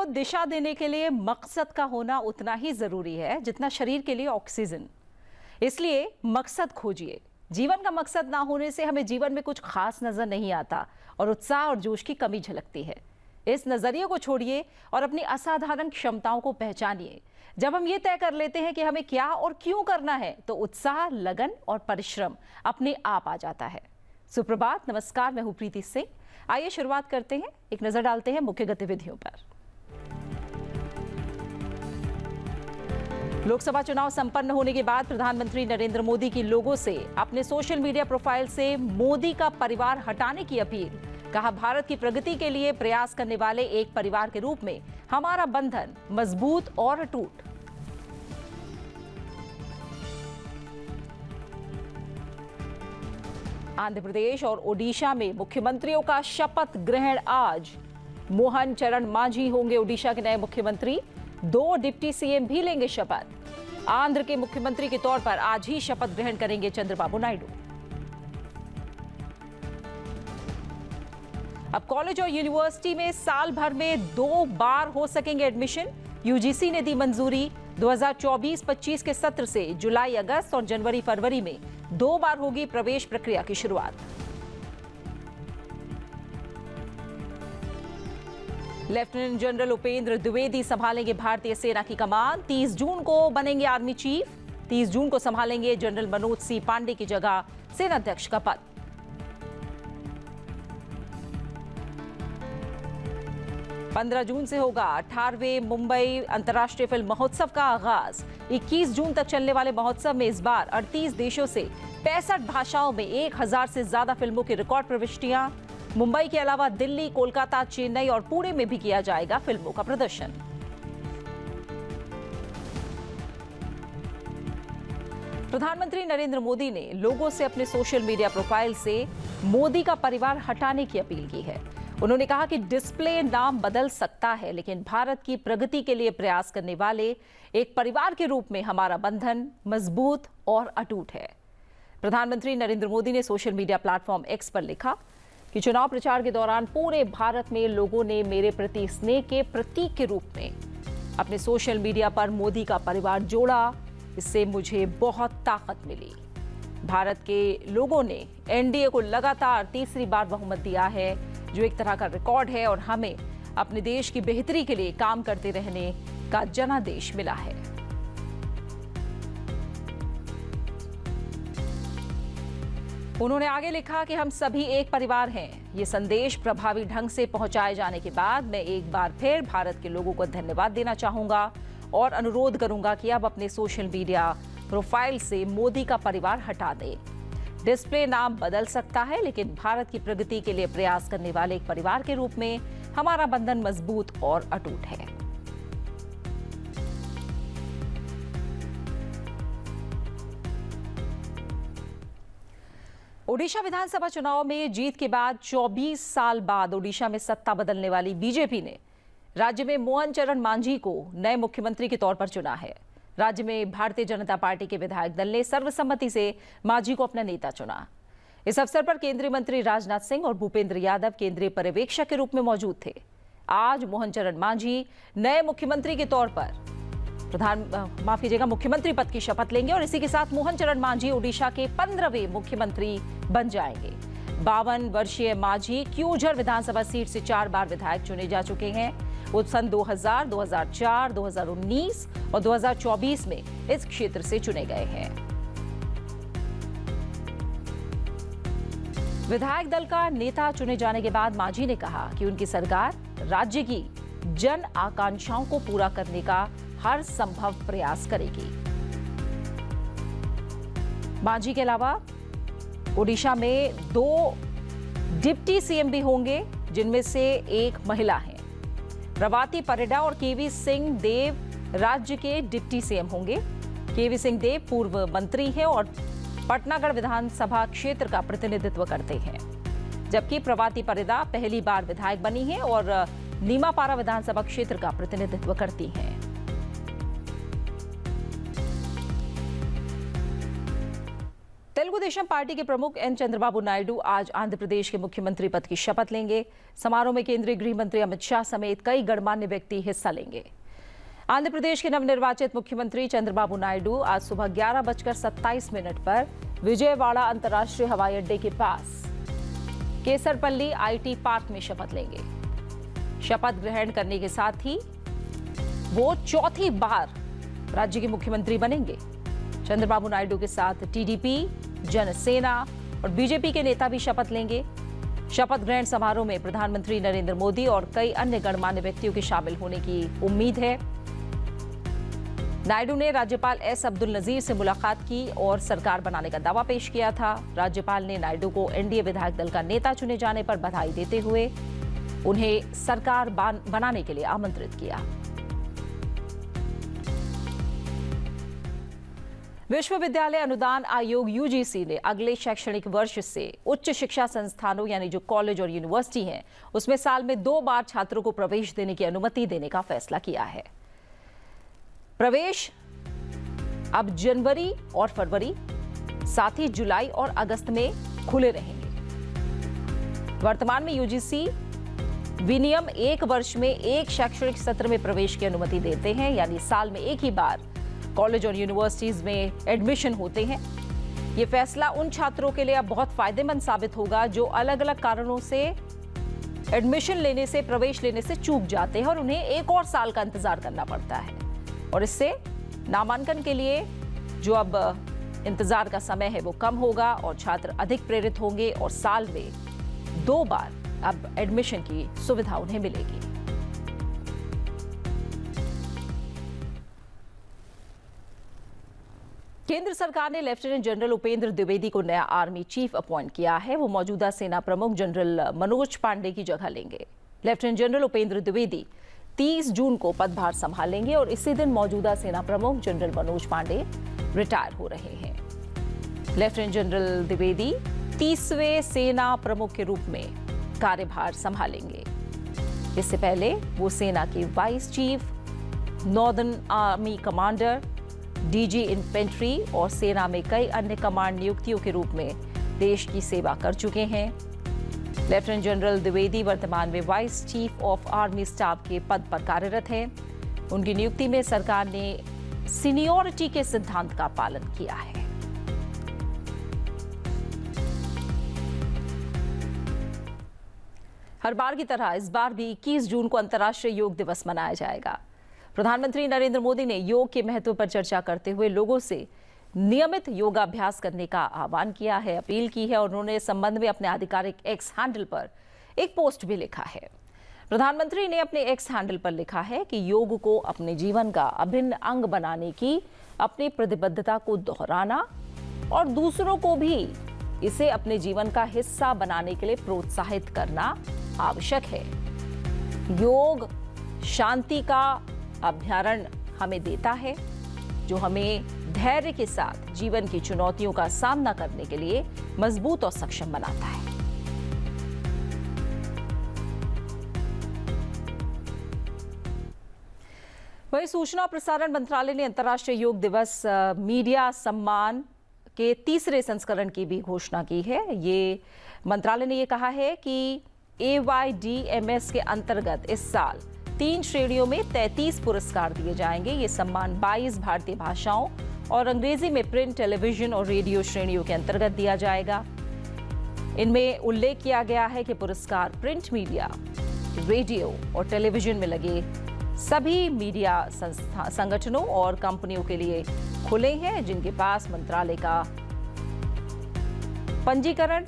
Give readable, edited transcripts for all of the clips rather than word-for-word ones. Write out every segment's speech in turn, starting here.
दिशा देने के लिए मकसद का होना उतना ही जरूरी है जितना शरीर के लिए ऑक्सीजन। इसलिए मकसद खोजिए। जीवन का मकसद ना होने से हमें जीवन में कुछ खास नजर नहीं आता और उत्साह और जोश की कमी झलकती है। इस नजरिए को छोड़िए और अपनी असाधारण क्षमताओं को पहचानिए। जब हम ये तय कर लेते हैं कि हमें क्या और क्यों करना है, तो उत्साह, लगन और परिश्रम अपने आप आ जाता है। सुप्रभात, नमस्कार, मैं हूं प्रीति सिंह। आइए शुरुआत करते हैं। एक नजर डालते हैं मुख्य गतिविधियों पर। लोकसभा चुनाव संपन्न होने के बाद प्रधानमंत्री नरेंद्र मोदी की लोगों से अपने सोशल मीडिया प्रोफाइल से मोदी का परिवार हटाने की अपील। कहा, भारत की प्रगति के लिए प्रयास करने वाले एक परिवार के रूप में हमारा बंधन मजबूत और अटूट। आंध्र प्रदेश और ओडिशा में मुख्यमंत्रियों का शपथ ग्रहण आज। मोहन चरण मांझी होंगे ओडिशा के नए मुख्यमंत्री। 2 डिप्टी सीएम भी लेंगे शपथ। आंध्र के मुख्यमंत्री के तौर पर आज ही शपथ ग्रहण करेंगे चंद्रबाबू नायडू। अब कॉलेज और यूनिवर्सिटी में साल भर में 2 बार हो सकेंगे एडमिशन। यूजीसी ने दी मंजूरी। 2024-25 के सत्र से जुलाई, अगस्त और जनवरी-फरवरी में 2 बार होगी प्रवेश प्रक्रिया की शुरुआत। लेफ्टिनेंट जनरल उपेंद्र द्विवेदी संभालेंगे भारतीय सेना की कमान। 30 जून को बनेंगे आर्मी चीफ। 30 जून को संभालेंगे जनरल मनोज सिंह पांडे की जगह सेनाध्यक्ष का पद। 15 जून से होगा 18वें मुंबई अंतर्राष्ट्रीय फिल्म महोत्सव का आगाज। 21 जून तक चलने वाले महोत्सव में इस बार 38 देशों से 65 भाषाओं में 1000 से ज्यादा फिल्मों की रिकॉर्ड प्रविष्टियां। मुंबई के अलावा दिल्ली, कोलकाता, चेन्नई और पुणे में भी किया जाएगा फिल्मों का प्रदर्शन। प्रधानमंत्री नरेंद्र मोदी ने लोगों से अपने सोशल मीडिया प्रोफाइल से मोदी का परिवार हटाने की अपील की है। उन्होंने कहा कि डिस्प्ले नाम बदल सकता है, लेकिन भारत की प्रगति के लिए प्रयास करने वाले एक परिवार के रूप में हमारा बंधन मजबूत और अटूट है। प्रधानमंत्री नरेंद्र मोदी ने सोशल मीडिया प्लेटफॉर्म एक्स पर लिखा कि चुनाव प्रचार के दौरान पूरे भारत में लोगों ने मेरे प्रति स्नेह के प्रतीक के रूप में अपने सोशल मीडिया पर मोदी का परिवार जोड़ा। इससे मुझे बहुत ताकत मिली। भारत के लोगों ने एनडीए को लगातार तीसरी बार बहुमत दिया है, जो एक तरह का रिकॉर्ड है, और हमें अपने देश की बेहतरी के लिए काम करते रहने का जनादेश मिला है। उन्होंने आगे लिखा कि हम सभी एक परिवार हैं। ये संदेश प्रभावी ढंग से पहुंचाए जाने के बाद मैं एक बार फिर भारत के लोगों को धन्यवाद देना चाहूंगा और अनुरोध करूंगा कि अब अपने सोशल मीडिया प्रोफाइल से मोदी का परिवार हटा दें। डिस्प्ले नाम बदल सकता है, लेकिन भारत की प्रगति के लिए प्रयास करने वाले एक परिवार के रूप में हमारा बंधन मजबूत और अटूट है। ओडिशा विधानसभा चुनाव में जीत के बाद 24 साल बाद ओडिशा में सत्ता बदलने वाली बीजेपी ने राज्य में मोहन चरण मांझी को नए मुख्यमंत्री के तौर पर चुना है। राज्य में भारतीय जनता पार्टी के विधायक दल ने सर्वसम्मति से मांझी को अपना नेता चुना। इस अवसर पर केंद्रीय मंत्री राजनाथ सिंह और भूपेंद्र यादव केंद्रीय पर्यवेक्षक के रूप में मौजूद थे। आज मोहन चरण मांझी नए मुख्यमंत्री के तौर पर मुख्यमंत्री पद की शपथ लेंगे और इसी के साथ मोहन चरण मांझी ओडिशा के 15वें मुख्यमंत्री बन जाएंगे। 52 वर्षीय मांझी क्यूझर विधानसभा सीट से 4 बार विधायक चुने जा चुके हैं। वो सन 2000, 2004, 2019 और 2024 में इस क्षेत्र से चुने गए हैं। विधायक दल का नेता चुने जाने के बाद मांझी ने कहा कि उनकी सरकार राज्य की जन आकांक्षाओं को पूरा करने का हर संभव प्रयास करेगी। मांझी के अलावा ओडिशा में 2 डिप्टी सीएम भी होंगे, जिनमें से एक महिला हैं। प्रभाती परिडा और केवी सिंह देव राज्य के डिप्टी सीएम होंगे। केवी सिंह देव पूर्व मंत्री हैं और पटनागढ़ विधानसभा क्षेत्र का प्रतिनिधित्व करते हैं, जबकि प्रभाती परिडा पहली बार विधायक बनी हैं और नीमापारा विधानसभा क्षेत्र का प्रतिनिधित्व करती हैं। तेलुगु देशम पार्टी के प्रमुख एन चंद्रबाबू नायडू आज आंध्र प्रदेश के मुख्यमंत्री पद की शपथ लेंगे। समारोह में केंद्रीय गृह मंत्री अमित शाह समेत कई गणमान्य व्यक्ति हिस्सा लेंगे। आंध्र प्रदेश के नवनिर्वाचित मुख्यमंत्री चंद्रबाबू नायडू आज सुबह 11:27 पर विजयवाड़ा अंतर्राष्ट्रीय हवाई अड्डे के पास केसरपल्ली IT पार्क में शपथ लेंगे। शपथ ग्रहण करने के साथ ही वो चौथी बार राज्य के मुख्यमंत्री बनेंगे। चंद्रबाबू नायडू के साथ TDP, जनसेना और BJP के नेता भी शपथ लेंगे। शपथ ग्रहण समारोह में प्रधानमंत्री नरेंद्र मोदी और कई अन्य गणमान्य व्यक्तियों के शामिल होने की उम्मीद है। नायडू ने राज्यपाल S. अब्दुल नजीर से मुलाकात की और सरकार बनाने का दावा पेश किया था। राज्यपाल ने नायडू को NDA विधायक दल का नेता चुने जाने पर बधाई देते हुए उन्हें सरकार बनाने के लिए आमंत्रित किया। विश्वविद्यालय अनुदान आयोग UGC ने अगले शैक्षणिक वर्ष से उच्च शिक्षा संस्थानों यानी जो कॉलेज और यूनिवर्सिटी हैं उसमें साल में 2 बार छात्रों को प्रवेश देने की अनुमति देने का फैसला किया है। प्रवेश अब जनवरी और फरवरी, साथ ही जुलाई और अगस्त में खुले रहेंगे। वर्तमान में UGC विनियम 1 वर्ष में 1 शैक्षणिक सत्र में प्रवेश की अनुमति देते हैं, यानी साल में एक ही बार कॉलेज और यूनिवर्सिटीज में एडमिशन होते हैं। ये फैसला उन छात्रों के लिए अब बहुत फायदेमंद साबित होगा जो अलग अलग कारणों से एडमिशन लेने से, प्रवेश लेने से चूक जाते हैं और उन्हें 1 और साल का इंतजार करना पड़ता है। और इससे नामांकन के लिए जो अब इंतजार का समय है वो कम होगा और छात्र अधिक प्रेरित होंगे और साल में 2 बार अब एडमिशन की सुविधा उन्हें मिलेगी। केंद्र सरकार ने लेफ्टिनेंट जनरल उपेंद्र द्विवेदी को नया आर्मी चीफ अपॉइंट किया है। वो मौजूदा सेना प्रमुख जनरल मनोज पांडे की जगह लेंगे। लेफ्टिनेंट जनरल उपेंद्र द्विवेदी 30 जून को पदभार संभालेंगे और इसी दिन मौजूदा सेना प्रमुख जनरल मनोज पांडे रिटायर हो रहे हैं। लेफ्टिनेंट जनरल द्विवेदी 30वें सेना प्रमुख के रूप में कार्यभार संभालेंगे। इससे पहले वो सेना के vice chief, northern army commander, DG infantry और सेना में कई अन्य कमांड नियुक्तियों के रूप में देश की सेवा कर चुके हैं। लेफ्टिनेंट जनरल द्विवेदी वर्तमान में vice chief of army staff के पद पर कार्यरत हैं। उनकी नियुक्ति में सरकार ने सीनियरिटी के सिद्धांत का पालन किया है। हर बार की तरह इस बार भी 21 जून को अंतर्राष्ट्रीय योग दिवस मनाया जाएगा। प्रधानमंत्री नरेंद्र मोदी ने योग के महत्व पर चर्चा करते हुए लोगों से नियमित योगाभ्यास करने का आह्वान किया है, अपील की है और उन्होंने इस संबंध में अपने आधिकारिक X हैंडल पर एक पोस्ट भी लिखा है। प्रधानमंत्री ने अपने X हैंडल पर लिखा है कि योग को अपने जीवन का अभिन्न अंग बनाने की अपनी प्रतिबद्धता को दोहराना और दूसरों को भी इसे अपने जीवन का हिस्सा बनाने के लिए प्रोत्साहित करना आवश्यक है। योग शांति का अभ्यारण्य हमें देता है, जो हमें धैर्य के साथ जीवन की चुनौतियों का सामना करने के लिए मजबूत और सक्षम बनाता है। वहीं सूचना और प्रसारण मंत्रालय ने अंतर्राष्ट्रीय योग दिवस मीडिया सम्मान के 3रे संस्करण की भी घोषणा की है। ये मंत्रालय ने ये कहा है कि AYDMS के अंतर्गत इस साल 3 श्रेणियों में 33 पुरस्कार दिए जाएंगे। ये सम्मान 22 भारतीय भाषाओं और अंग्रेजी में प्रिंट, टेलीविजन और रेडियो श्रेणियों के अंतर्गत दिया जाएगा। इनमें उल्लेख किया गया है कि पुरस्कार प्रिंट मीडिया, रेडियो और टेलीविजन में लगे सभी मीडिया संगठनों और कंपनियों के लिए खुले हैं जिनके पास मंत्रालय का पंजीकरण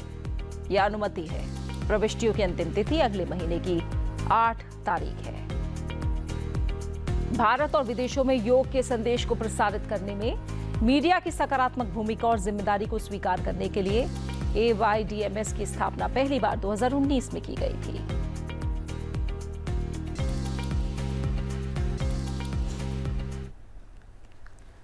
या अनुमति है। प्रविष्टियों की अंतिम तिथि अगले महीने की 8 तारीख है। भारत और विदेशों में योग के संदेश को प्रसारित करने में मीडिया की सकारात्मक भूमिका और जिम्मेदारी को स्वीकार करने के लिए AYDMS की स्थापना पहली बार 2019 में की गई थी।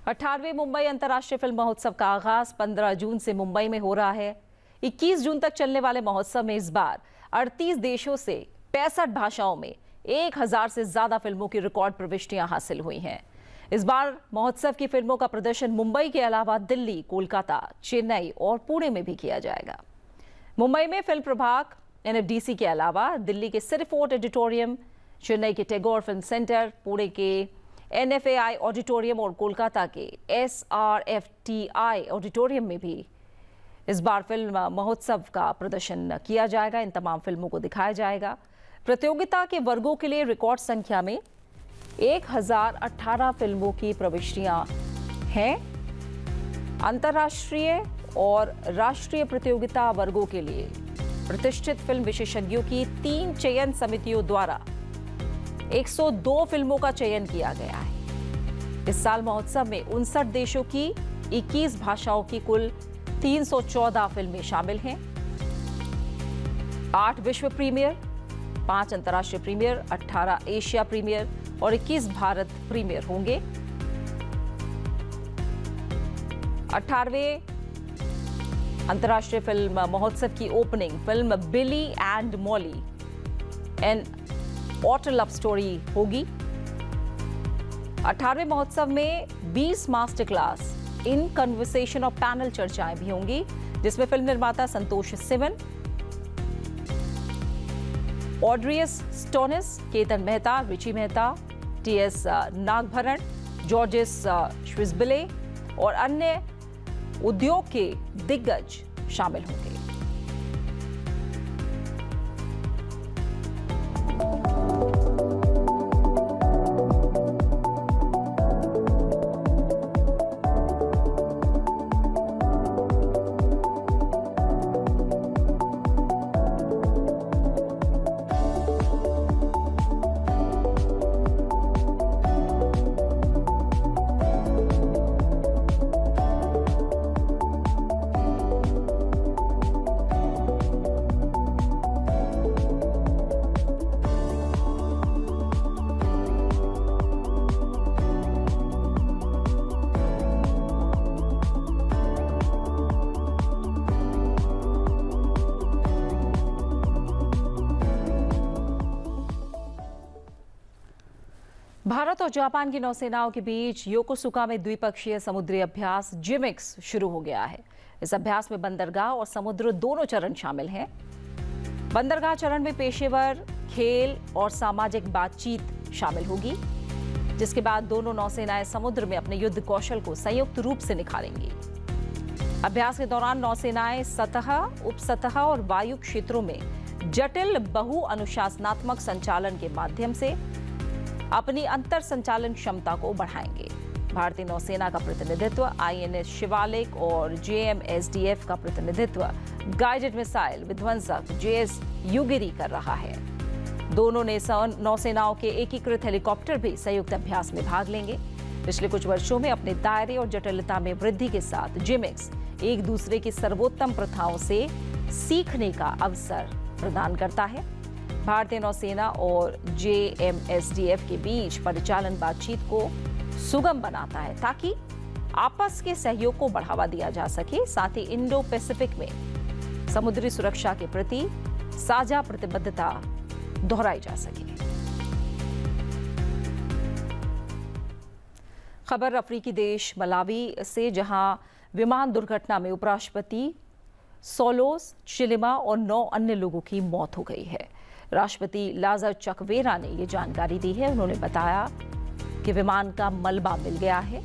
अठारहवें मुंबई अंतर्राष्ट्रीय फिल्म महोत्सव का आगाज 15 जून से मुंबई में हो रहा है। 21 जून तक चलने वाले महोत्सव में इस बार 38 देशों से 65 भाषाओं में 1000 से ज्यादा फिल्मों की रिकॉर्ड प्रविष्टियां हासिल हुई हैं। इस बार महोत्सव की फिल्मों का प्रदर्शन मुंबई के अलावा दिल्ली, कोलकाता, चेन्नई और पुणे में भी किया जाएगा। मुंबई में फिल्म प्रभाग NFDC के अलावा दिल्ली के सिटी फोर्ट ऑडिटोरियम, चेन्नई के टैगोर फिल्म सेंटर, पुणे के NFAI ऑडिटोरियम और कोलकाता के SRFTI ऑडिटोरियम में भी इस बार फिल्म महोत्सव का प्रदर्शन किया जाएगा। इन तमाम फिल्मों को दिखाया जाएगा। प्रतियोगिता के वर्गों के लिए रिकॉर्ड संख्या में 1018 फिल्मों की प्रविष्टियां हैं। अंतर्राष्ट्रीय और राष्ट्रीय प्रतियोगिता वर्गों के लिए प्रतिष्ठित फिल्म विशेषज्ञों की 3 चयन समितियों द्वारा 102 फिल्मों का चयन किया गया है। इस साल महोत्सव में 59 देशों की 21 भाषाओं की कुल 314 फिल्में शामिल हैं। 8 विश्व प्रीमियर, 5 अंतर्राष्ट्रीय प्रीमियर, 18 एशिया प्रीमियर और 21 भारत प्रीमियर होंगे। 18वें अंतर्राष्ट्रीय फिल्म महोत्सव की opening film Billy and Molly an otter love story होगी। 18वें महोत्सव में 20 मास्टर क्लास इन कन्वर्सेशन और पैनल चर्चाएं भी होंगी, जिसमें फिल्म निर्माता Santosh Sivan, Audrius Stonys, Ketan Mehta, Richie Mehta, TS Nagabharana, Georges Schwizgebel और अन्य उद्योग के दिग्गज शामिल होंगे। भारत और जापान की नौसेनाओं के बीच योकोसुका में द्विपक्षीय समुद्री अभ्यास जिमिक्स शुरू हो गया है। इस अभ्यास में बंदरगाह और समुद्र दोनों चरण शामिल हैं। बंदरगाह चरण में पेशेवर, खेल और सामाजिक बातचीत शामिल होगी, जिसके बाद दोनों नौसेनाएं समुद्र में अपने युद्ध कौशल को संयुक्त रूप से निखारेंगी। अभ्यास के दौरान नौसेनाएं सतह, उपसतह और वायु क्षेत्रों में जटिल बहु अनुशासनात्मक संचालन के माध्यम से अपनी अंतर संचालन क्षमता को बढ़ाएंगे। भारतीय नौसेना का प्रतिनिधित्व INS शिवालिक और JMSDF का प्रतिनिधित्व गाइडेड मिसाइल विध्वंसक JS युगिरी कर रहा है। दोनों नौसेनाओं के एकीकृत हेलीकॉप्टर भी संयुक्त अभ्यास में भाग लेंगे। पिछले कुछ वर्षों में अपने दायरे और जटिलता में वृद्धि के साथ जिमिक्स एक दूसरे की सर्वोत्तम प्रथाओं से सीखने का अवसर प्रदान करता है। भारतीय नौसेना और JMSDF के बीच परिचालन बातचीत को सुगम बनाता है ताकि आपस के सहयोग को बढ़ावा दिया जा सके। साथ ही इंडो पैसिफिक में समुद्री सुरक्षा के प्रति साझा प्रतिबद्धता दोहराई जा सके। खबर अफ्रीकी देश मलावी से, जहां विमान दुर्घटना में उपराष्ट्रपति सोलोस चिलिमा और 9 अन्य लोगों की मौत हो गई है। राष्ट्रपति लाजर चकवेरा ने ये जानकारी दी है। उन्होंने बताया कि विमान का मलबा मिल गया है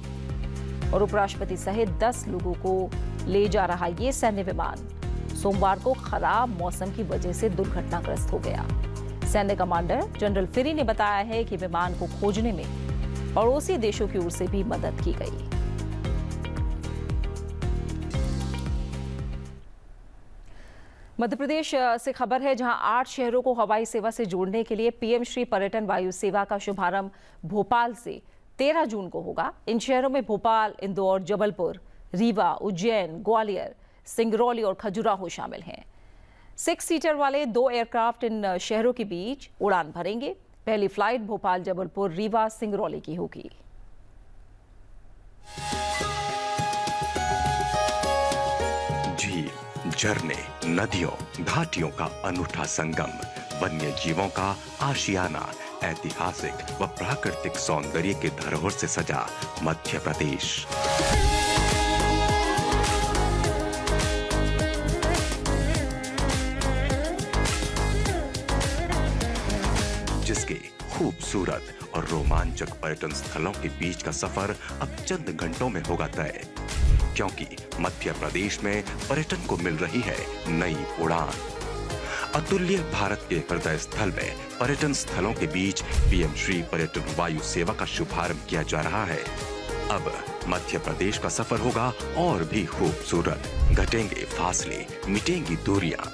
और उपराष्ट्रपति सहित 10 लोगों को ले जा रहा ये सैन्य विमान सोमवार को खराब मौसम की वजह से दुर्घटनाग्रस्त हो गया। सैन्य कमांडर जनरल फिरी ने बताया है कि विमान को खोजने में पड़ोसी देशों की ओर से भी मदद की गई। मध्य प्रदेश से खबर है, जहां 8 शहरों को हवाई सेवा से जोड़ने के लिए PM श्री पर्यटन वायु सेवा का शुभारंभ भोपाल से 13 जून को होगा। इन शहरों में भोपाल, इंदौर, जबलपुर, रीवा, उज्जैन, ग्वालियर, सिंगरौली और खजुराहो शामिल हैं। 6 सीटर वाले 2 एयरक्राफ्ट इन शहरों के बीच उड़ान भरेंगे। पहली फ्लाइट भोपाल, जबलपुर, रीवा, सिंगरौली की होगी। झील, झरने, नदियों, घाटियों का अनूठा संगम, वन्य जीवों का आशियाना, ऐतिहासिक व प्राकृतिक सौंदर्य के धरोहर से सजा मध्य प्रदेश। जिसके खूबसूरत और रोमांचक पर्यटन स्थलों के बीच का सफर अब चंद घंटों में होगा तय, क्योंकि मध्य प्रदेश में पर्यटन को मिल रही है नई उड़ान। अतुल्य भारत के हृदय स्थल में पर्यटन स्थलों के बीच पीएम श्री पर्यटन वायु सेवा का शुभारंभ किया जा रहा है। अब मध्य प्रदेश का सफर होगा और भी खूबसूरत, घटेंगे फासले, मिटेंगी दूरियां।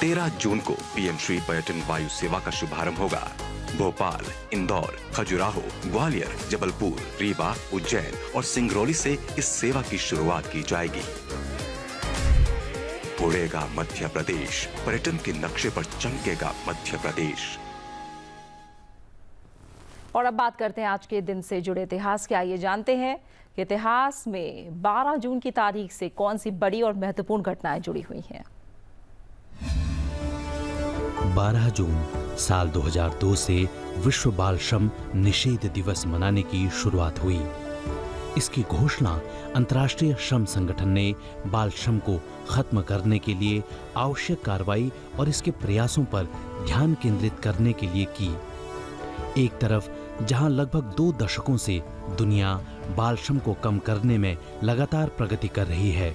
13 जून को पीएम श्री पर्यटन वायु सेवा का शुभारंभ होगा। भोपाल, इंदौर, खजुराहो, ग्वालियर, जबलपुर, रीवा, उज्जैन और सिंगरौली से इस सेवा की शुरुआत की जाएगी। उड़ेगा मध्य प्रदेश, पर्यटन के नक्शे पर चमकेगा मध्य प्रदेश। और अब बात करते हैं आज के दिन से जुड़े इतिहास के। आइए जानते हैं कि इतिहास में 12 जून की तारीख से कौन सी बड़ी और महत्वपूर्ण घटनाएं जुड़ी हुई हैं। 12 जून साल 2002 से विश्व बाल श्रम निषेध दिवस मनाने की शुरुआत हुई। इसकी घोषणा अंतर्राष्ट्रीय श्रम संगठन ने बाल श्रम को खत्म करने के लिए आवश्यक कार्रवाई और इसके प्रयासों पर ध्यान केंद्रित करने के लिए की। एक तरफ जहां लगभग 2 दशकों से दुनिया बाल श्रम को कम करने में लगातार प्रगति कर रही है,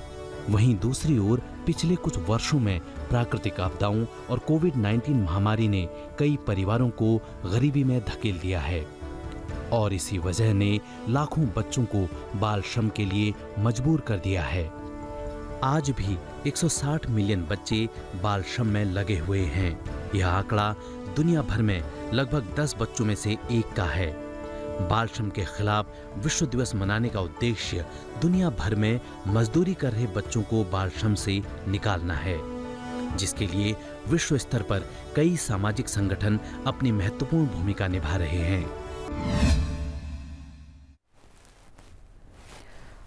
वहीं दूसरी ओर पिछले कुछ वर्षों में प्राकृतिक आपदाओं और कोविड-19 महामारी ने कई परिवारों को गरीबी में धकेल दिया है और इसी वजह ने लाखों बच्चों को बाल श्रम के लिए मजबूर कर दिया है। आज भी 160 मिलियन बच्चे बाल श्रम में लगे हुए हैं। यह आंकड़ा दुनिया भर में लगभग 10 बच्चों में से एक का है। बाल श्रम के खिलाफ विश्व दिवस मनाने का उद्देश्य दुनिया भर में मजदूरी कर रहे बच्चों को बाल श्रम से निकालना है, जिसके लिए विश्व स्तर पर कई सामाजिक संगठन अपनी महत्वपूर्ण भूमिका निभा रहे हैं।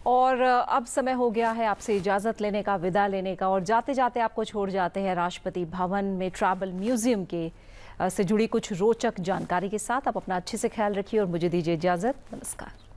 और अब समय हो गया है आपसे इजाजत लेने का, विदा लेने का, और जाते जाते आपको छोड़ जाते हैं राष्ट्रपति भवन में ट्रैवल म्यूजियम के से जुड़ी कुछ रोचक जानकारी के साथ। आप अपना अच्छे से ख्याल रखिए और मुझे दीजिए इजाजत। नमस्कार।